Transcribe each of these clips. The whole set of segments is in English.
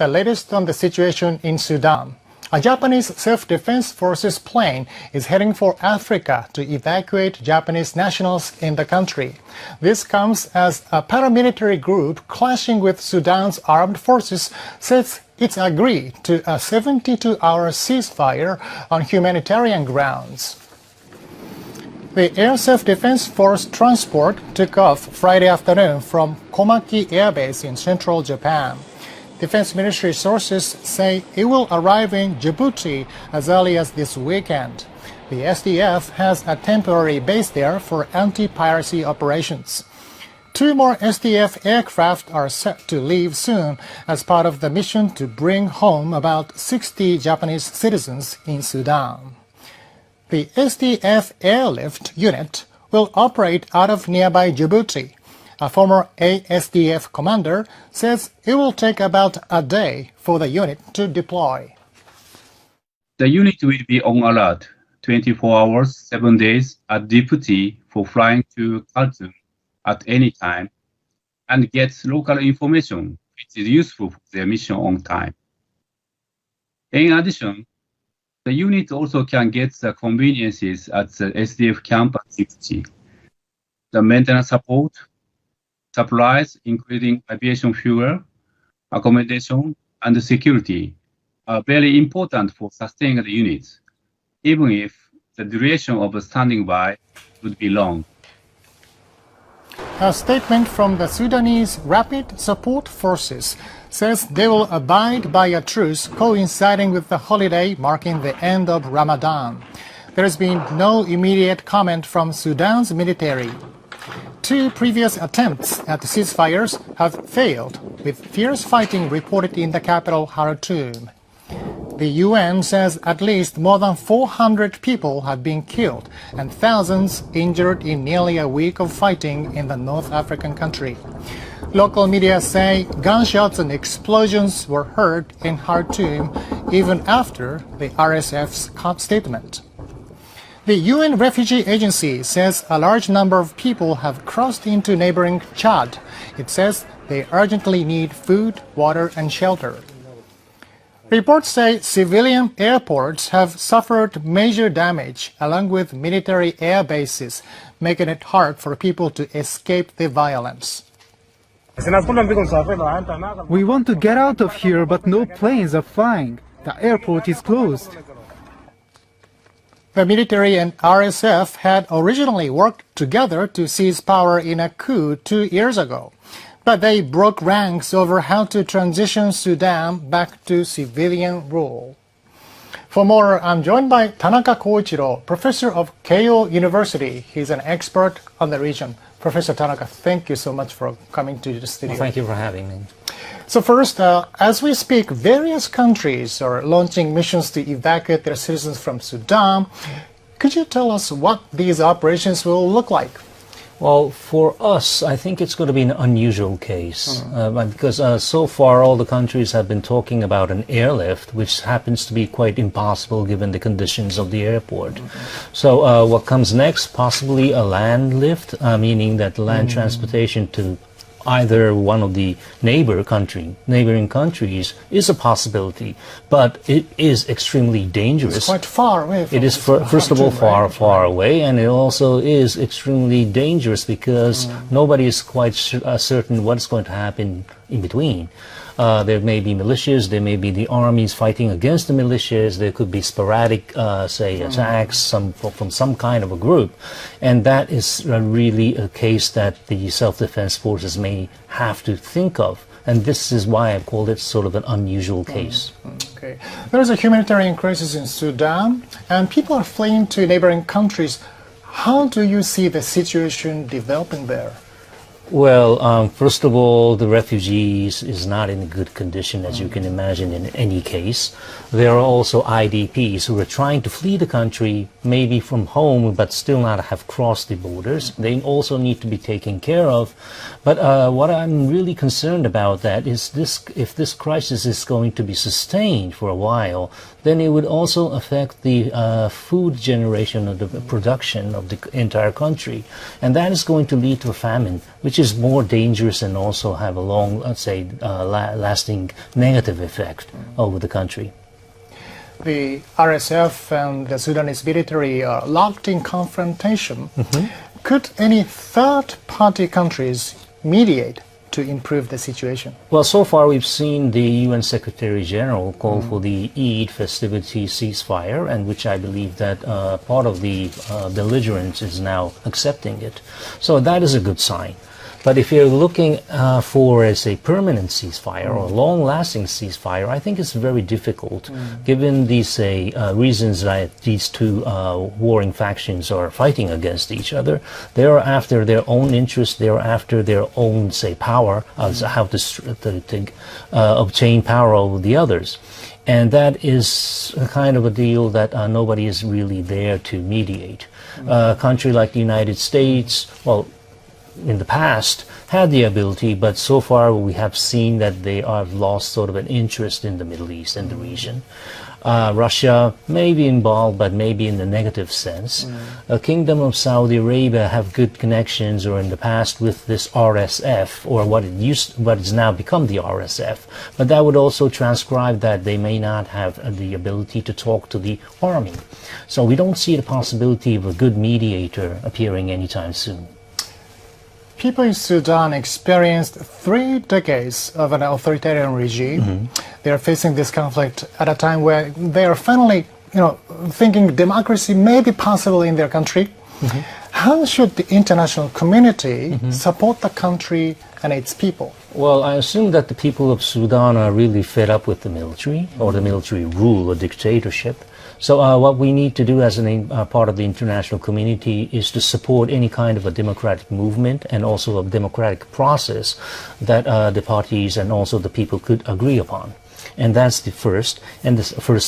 the latest on the situation in Sudan. A Japanese self-defense forces plane is heading for Africa to evacuate Japanese nationals in the country. This comes as a paramilitary group clashing with Sudan's armed forces says it's agreed to a 72-hour ceasefire on humanitarian grounds. The Air Self-Defense Force transport took off Friday afternoon from Komaki Air Base in central Japan. Defense Ministry sources say it will arrive in Djibouti as early as this weekend. The SDF has a temporary base there for anti-piracy operations. 2 more SDF aircraft are set to leave soon as part of the mission to bring home about 60 Japanese citizens in Sudan. The SDF airlift unit will operate out of nearby Djibouti. A former ASDF commander says it will take about a day for the unit to deploy. The unit will be on alert 24 hours, 7 days at Djibouti for flying to Khartoum at any time and gets local information which is useful for their mission on time. In addition, the unit also can get the conveniences at the SDF camp at Djibouti. The maintenance support, supplies, including aviation fuel, accommodation, and security, are very important for sustaining the units, even if the duration of standing by would be long. A statement from the Sudanese Rapid Support Forces says they will abide by a truce coinciding with the holiday marking the end of Ramadan. There has been no immediate comment from Sudan's military. 2 previous attempts at ceasefires have failed, with fierce fighting reported in the capital Khartoum. The UN says at least more than 400 people have been killed and thousands injured in nearly a week of fighting in the North African country. Local media say gunshots and explosions were heard in Khartoum even after the RSF's statement. The UN Refugee Agency says a large number of people have crossed into neighboring Chad. It says they urgently need food, water, and shelter. Reports say civilian airports have suffered major damage along with military air bases, making it hard for people to escape the violence. We want to get out of here, but no planes are flying. The airport is closed. The military and RSF had originally worked together to seize power in a coup 2 years ago, but they broke ranks over how to transition Sudan back to civilian rule. For more, I'm joined by Tanaka Koichiro, professor of Keio University. He's an expert on the region. Professor Tanaka, thank you so much for coming to the studio. Well, thank you for having me. So first, as we speak, various countries are launching missions to evacuate their citizens from Sudan. Could you tell us what these operations will look like? Well, for us, I think it's going to be an unusual case because so far all the countries have been talking about an airlift, which happens to be quite impossible given the conditions of the airport. So what comes next? Possibly a land lift, meaning that land transportation to either one of the neighboring countries is a possibility, but it is extremely dangerous. It's quite far away. It is, first of all, far away, and it also is extremely dangerous because nobody is quite certain what's going to happen in between. There may be militias, there may be the armies fighting against the militias, there could be sporadic, attacks from some kind of a group. And that is really a case that the self-defense forces may have to think of. And this is why I called it sort of an unusual case. Okay. There is a humanitarian crisis in Sudan, and people are fleeing to neighboring countries. How do you see the situation developing there? Well, first of all, the refugees is not in good condition, as you can imagine, in any case. There are also IDPs who are trying to flee the country, maybe from home, but still not have crossed the borders. They also need to be taken care of. But what I'm really concerned about that is if this crisis is going to be sustained for a while, then it would also affect the food generation of the production of the entire country. And that is going to lead to a famine, which which is more dangerous and also have a long, let's say, lasting negative effect over the country. The RSF and the Sudanese military are locked in confrontation. Could any third-party countries mediate to improve the situation? Well, so far we've seen the UN Secretary General call for the Eid festivity ceasefire, and which I believe that part of the belligerents is now accepting it. So that is a good sign. But if you're looking for as a permanent ceasefire or long-lasting ceasefire, I think it's very difficult, given these reasons that these two warring factions are fighting against each other. They are after their own interests. They are after their own, say, power, how to obtain power over the others. And that is a kind of a deal that nobody is really there to mediate. A country like the United States, well, in the past had the ability, but so far we have seen that they have lost sort of an interest in the Middle East and the region. Russia may be involved, but maybe in the negative sense. A Kingdom of Saudi Arabia have good connections, or in the past, with this RSF, or what has now become the RSF. But that would also transcribe that they may not have the ability to talk to the army. So we don't see the possibility of a good mediator appearing anytime soon. People in Sudan experienced 3 decades of an authoritarian regime. They are facing this conflict at a time where they are finally, thinking democracy may be possible in their country. How should the international community support the country and its people? Well, I assume that the people of Sudan are really fed up with the military, or the military rule or dictatorship. So what we need to do as a part of the international community is to support any kind of a democratic movement and also a democratic process that the parties and also the people could agree upon. And that's the first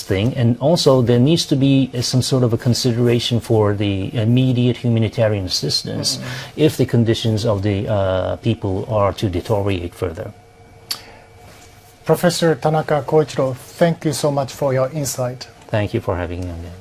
thing. And also there needs to be some sort of a consideration for the immediate humanitarian assistance if the conditions of the people are to deteriorate further. Professor Tanaka Koichiro, thank you so much for your insight. Thank you for having me again.